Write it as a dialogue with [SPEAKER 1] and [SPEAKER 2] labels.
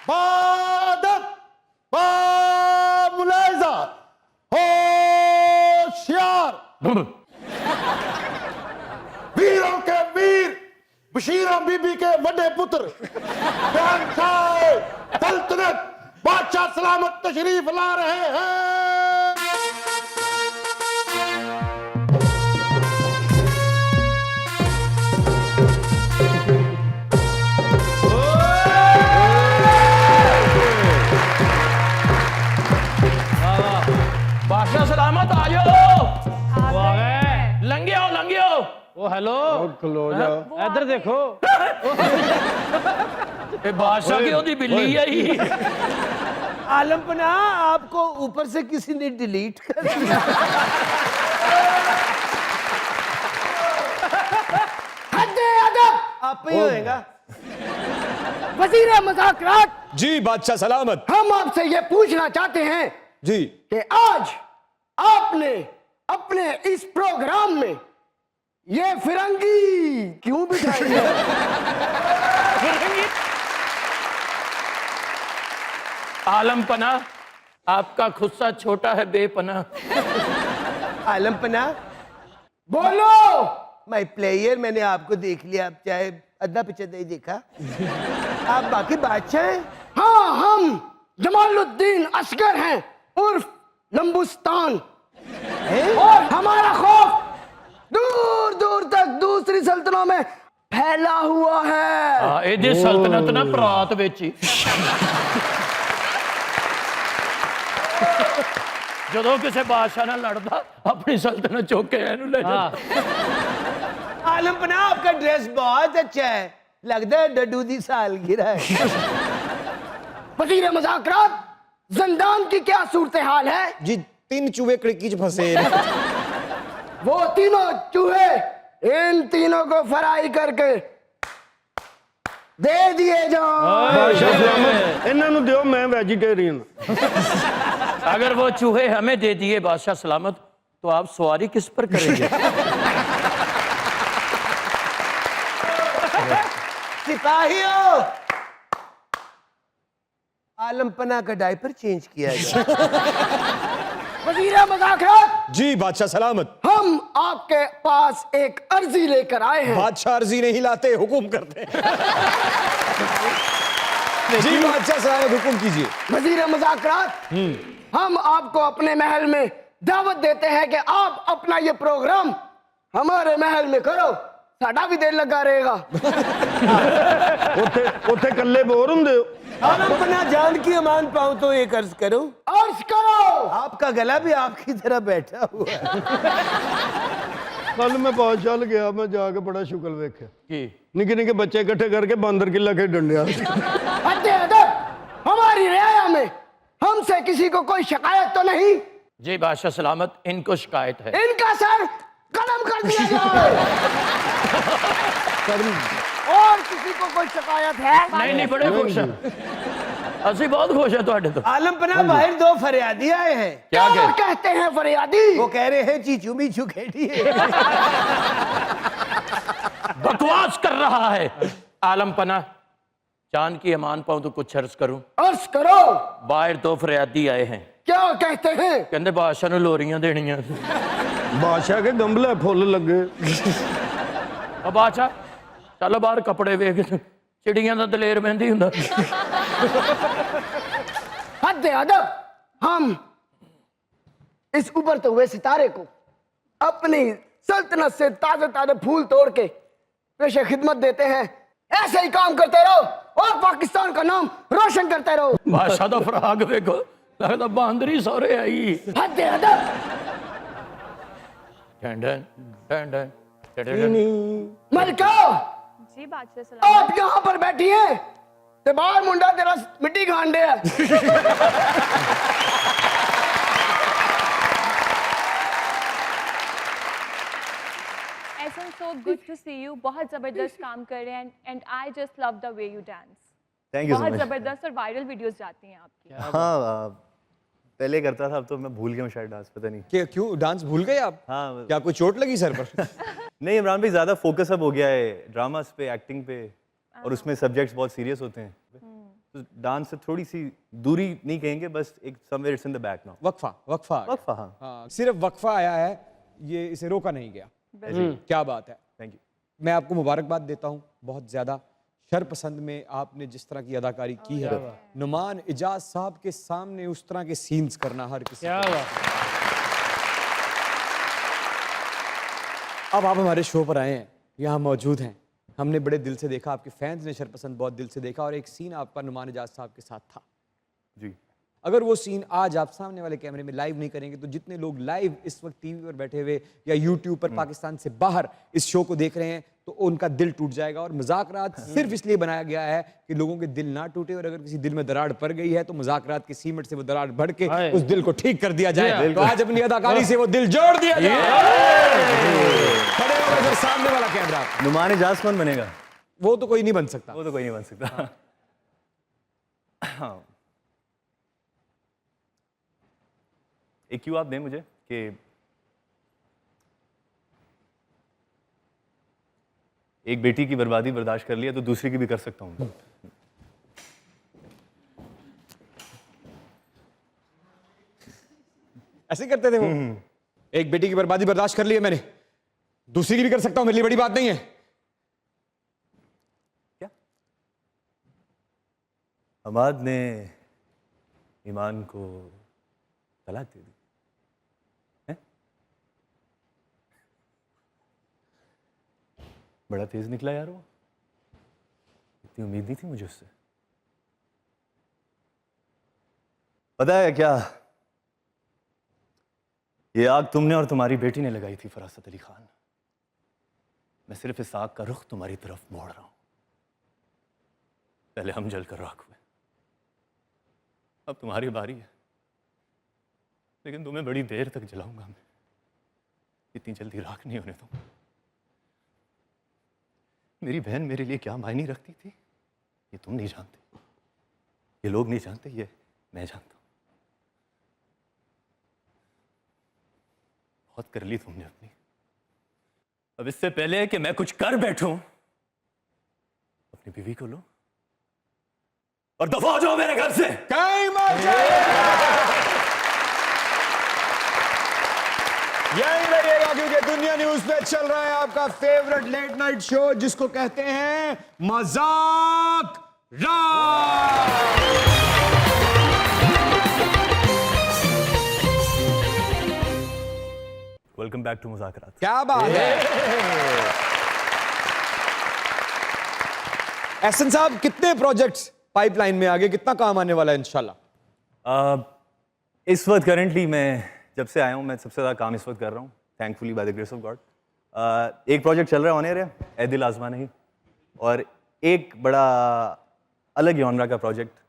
[SPEAKER 1] बादत, बामुलाइजा, होशियार, वीरों के वीर, बशीरा बीबी के बड़े पुत्र, शहंशाह सल्तनत बादशाह सलामत तशरीफ ला रहे हैं।
[SPEAKER 2] बादशाह सलामत आ जाओ। लंघे आओ लंघे आओ।
[SPEAKER 3] ओ हेलो,
[SPEAKER 1] खलो जाओ।
[SPEAKER 3] इधर देखो।
[SPEAKER 2] बादशाह की होती बिल्ली है ही।
[SPEAKER 4] आलमपना आपको ऊपर से किसी ने डिलीट कर दिया।
[SPEAKER 5] हद्दे अदब,
[SPEAKER 4] आप ही होएगा।
[SPEAKER 5] वजीर मुज़ाकरात,
[SPEAKER 1] जी बादशाह सलामत।
[SPEAKER 5] हम आपसे ये पूछना चाहते हैं
[SPEAKER 1] जी
[SPEAKER 5] कि आज आपने अपने इस प्रोग्राम में ये फिरंगी क्यों बिठाई है?
[SPEAKER 2] आलमपना आपका खुस्सा छोटा है बेपना।
[SPEAKER 4] आलमपना
[SPEAKER 5] बोलो।
[SPEAKER 4] माय प्लेयर, मैंने आपको देख लिया। आप चाहे अद्धा पिछड़ा ही देखा। आप बाकी बादशाह हैं।
[SPEAKER 5] हाँ, हम जमालुद्दीन असगर हैं उर्फ लंबुस्तान, और हमारा खौफ दूर दूर तक दूसरी सल्तनतों में फैला हुआ है।
[SPEAKER 2] ਇਹਦੀ सल्तनत ना प्रात ਵਿੱਚ ਹੀ। ਜਦੋਂ ਕਿਸੇ ਬਾਦਸ਼ਾਹ ਨਾਲ ਲੜਦਾ ਆਪਣੀ सल्तनत ਚੁੱਕ ਕੇ ਇਹਨੂੰ ਲੈ ਜਾਂਦਾ।
[SPEAKER 4] आलमपना आपका ड्रेस बहुत अच्छा है, लगता है डड्डू दी सालगिरह है।
[SPEAKER 5] वजीर मुज़ाकरात, जिंदान की क्या सूरत हाल है?
[SPEAKER 1] जी 3 चूहे खिड़की च फंसे।
[SPEAKER 5] वो तीनों चूहे इन तीनों को फ्राई करके दे दिए जाओ।
[SPEAKER 3] बादशाह सलामत,
[SPEAKER 1] इन्हां नूं दियो, मैं वेजिटेरियन।
[SPEAKER 2] अगर वो चूहे हमें दे दिए बादशाह सलामत, तो आप सवारी किस पर करेंगे?
[SPEAKER 4] सिपाहियों, आलमपना का डायपर चेंज किया जाए।
[SPEAKER 5] वजीर मुज़ाकरात,
[SPEAKER 1] जी बादशाह सलामत।
[SPEAKER 5] हम आपके पास एक अर्जी लेकर आए हैं।
[SPEAKER 1] बादशाह अर्जी नहीं लाते, हुकुम करते हैं। जी बादशाह सलामत, हुकुम कीजिए।
[SPEAKER 5] वजीर मुज़ाकरात, हम आपको अपने महल में दावत देते हैं कि आप अपना ये प्रोग्राम हमारे महल में करो, साडा भी दिल लगा रहेगा।
[SPEAKER 1] उथे कल्ले बोर हुंदे हो।
[SPEAKER 4] आलमपना जान की अमान पाऊं तो एक अर्ज करूं।
[SPEAKER 5] अर्ज करो।
[SPEAKER 4] आपका गला भी आपकी तरह बैठा हुआ है।
[SPEAKER 6] कल मैं बादशाह गया, मैं जाके बड़ा शुक्र वेख्या। निके निके बच्चे इकट्ठे करके बांदर किला के डंडिया।
[SPEAKER 5] हद्दे अदब, हमारी रियाया में हमसे किसी को कोई शिकायत तो नहीं?
[SPEAKER 2] जी बादशाह सलामत, इनको शिकायत है।
[SPEAKER 5] इनका सर कलम कर दिया जाए। और किसी को कोई शिकायत है?
[SPEAKER 2] नहीं नहीं, बड़े खुश हैं, असि बहुत खुश है तुहाडे तो।
[SPEAKER 4] आलमपना बाहर दो फरियादी आए हैं।
[SPEAKER 2] क्या
[SPEAKER 5] क्या
[SPEAKER 2] कह
[SPEAKER 5] कहते हैं फरियादी?
[SPEAKER 4] वो कह रहे हैं चीचू मीचू खेलिए।
[SPEAKER 2] बकवास कर रहा है। आलमपना, जान की अमान पाऊं तो कुछ अर्ज करूं।
[SPEAKER 5] अर्ज करो।
[SPEAKER 2] बाहर दो फरियादी आए हैं,
[SPEAKER 5] क्या कहते हैं?
[SPEAKER 2] कहते बादशाह ने लोरियां देनियां।
[SPEAKER 6] बादशाह के गमले फुल लगे।
[SPEAKER 2] अब बादशाह चलो बाहर कपड़े वेख, चिड़ियां दा दलेर मेहंदी हुंदा।
[SPEAKER 5] हद्दे अदब, हम इस उभरते हुए सितारे को अपनी सल्तनत से ताजे ताजे फूल तोड़ के पेशे खिदमत देते हैं। ऐसे ही काम करते रहो और पाकिस्तान का नाम रोशन करते रहो।
[SPEAKER 2] बादशाह दा फराग वेखो, लगदा बांदरी सौरे आई।
[SPEAKER 5] हद्दे अदब।
[SPEAKER 2] Done done done done done done.
[SPEAKER 5] मलका,
[SPEAKER 7] जी बादशाह सलाम।
[SPEAKER 5] आप यहाँ पर बैठी हैं, ते बाहर मुंडा तेरा मिट्टी खान दे है।
[SPEAKER 7] ऐसा so good to see you, बहुत जबरदस्त काम कर रहे हैं and I just love the way you dance.
[SPEAKER 8] Thank you so
[SPEAKER 7] बहुत
[SPEAKER 8] मच।
[SPEAKER 7] जबरदस्त और वायरल वीडियोस जाती हैं आपकी।
[SPEAKER 8] हाँ पहले करता था, अब तो मैं भूल गया हूँ शायद डांस, पता नहीं।
[SPEAKER 1] क्यों डांस भूल गए आप?
[SPEAKER 8] हाँ
[SPEAKER 1] क्या कोई चोट लगी सर पर?
[SPEAKER 8] नहीं इमरान भाई, ज़्यादा फोकस अब हो गया है ड्रामास पे, एक्टिंग पे, और उसमें सब्जेक्ट्स बहुत सीरियस होते हैं। तो डांस से थोड़ी सी दूरी नहीं कहेंगे, बस एक somewhere it's in the back now.
[SPEAKER 9] वक्फा वक्फा आ गया।
[SPEAKER 8] वक्फा, हाँ।
[SPEAKER 9] हाँ, सिर्फ वक्फा आया है, ये इसे रोका नहीं गया। क्या बात है।
[SPEAKER 8] Thank you.
[SPEAKER 9] मैं आपको मुबारकबाद देता हूँ बहुत ज़्यादा। शरपसंद में आपने जिस तरह की अदाकारी की है, नुमान इजाज साहब के सामने उस तरह के सीन्स करना हर किसी
[SPEAKER 3] क्या
[SPEAKER 9] को।
[SPEAKER 3] बात।
[SPEAKER 9] अब आप हमारे शो पर आए हैं, यहाँ मौजूद हैं, हमने बड़े दिल से देखा, आपके फैंस ने शरपसंद बहुत दिल से देखा, और एक सीन आपका नुमान इजाज साहब के साथ था।
[SPEAKER 8] जी।
[SPEAKER 9] अगर वो सीन आज आप सामने वाले कैमरे में लाइव नहीं करेंगे तो जितने लोग लाइव इस वक्त टीवी पर बैठे हुए या यूट्यूब पर पाकिस्तान से बाहर इस शो को देख रहे हैं तो उनका दिल टूट जाएगा। और मजाकरात सिर्फ इसलिए बनाया गया है कि लोगों के दिल ना टूटे, और अगर किसी दिल में दरार पड़ गई है तो मजाकरात की सीमेंट से वो दरार बढ़ के उस दिल को ठीक कर दिया जाए। तो आज अपनी अदाकारी से वो दिल जोड़ दिया जाए। खड़े होकर फिर सामने वाला कैमरा।
[SPEAKER 8] नुमान इजाज कौन बनेगा?
[SPEAKER 9] वो तो कोई नहीं बन सकता।
[SPEAKER 8] वो तो कोई नहीं बन सकता। हाँ। एक क्यों आप दें मुझे कि एक बेटी की बर्बादी बर्दाश्त कर लिया तो दूसरी की भी कर सकता हूं।
[SPEAKER 9] ऐसे करते थे वो। एक बेटी की बर्बादी बर्दाश्त कर ली है मैंने, दूसरी की भी कर सकता हूं, मेरे लिए बड़ी बात नहीं है।
[SPEAKER 8] क्या? हमाद ने ईमान को तलाक दे दी है? बड़ा तेज निकला यार वो, इतनी उम्मीद नहीं थी मुझे उससे। पता है क्या, ये आग तुमने और तुम्हारी बेटी ने लगाई थी फरासत अली खान। मैं सिर्फ इस आग का रुख तुम्हारी तरफ मोड़ रहा हूं। पहले हम जलकर राख हुए, अब तुम्हारी बारी है, लेकिन तुम्हें बड़ी देर तक जलाऊंगा मैं, इतनी जल्दी राख नहीं होने दूंगा। मेरी बहन मेरे लिए क्या मायने रखती थी ये तुम नहीं जानते, ये लोग नहीं जानते, ये मैं जानता हूं। बहुत कर ली तुमने अपनी, अब इससे पहले कि मैं कुछ कर बैठूं, अपनी बीवी को लो और दफा हो जाओ मेरे घर से।
[SPEAKER 9] कहीं मत जाइए। यही रहिएगा क्योंकि दुनिया न्यूज पे चल रहा है आपका फेवरेट लेट नाइट शो जिसको कहते हैं मजाक रात।
[SPEAKER 8] Welcome back to Muzakarat.
[SPEAKER 9] क्या बात है। एहसन साहब, कितने प्रोजेक्ट्स पाइपलाइन में आगे, कितना काम आने वाला है इंशाल्लाह?
[SPEAKER 8] इस वक्त करंटली मैं जब से आया हूँ मैं सबसे ज़्यादा काम इस वक्त कर रहा हूँ, thankfully by the grace of God. एक प्रोजेक्ट चल रहा है ऑन एयर है, ए दिल आजमा नहीं, और एक बड़ा अलग जॉनरा का प्रोजेक्ट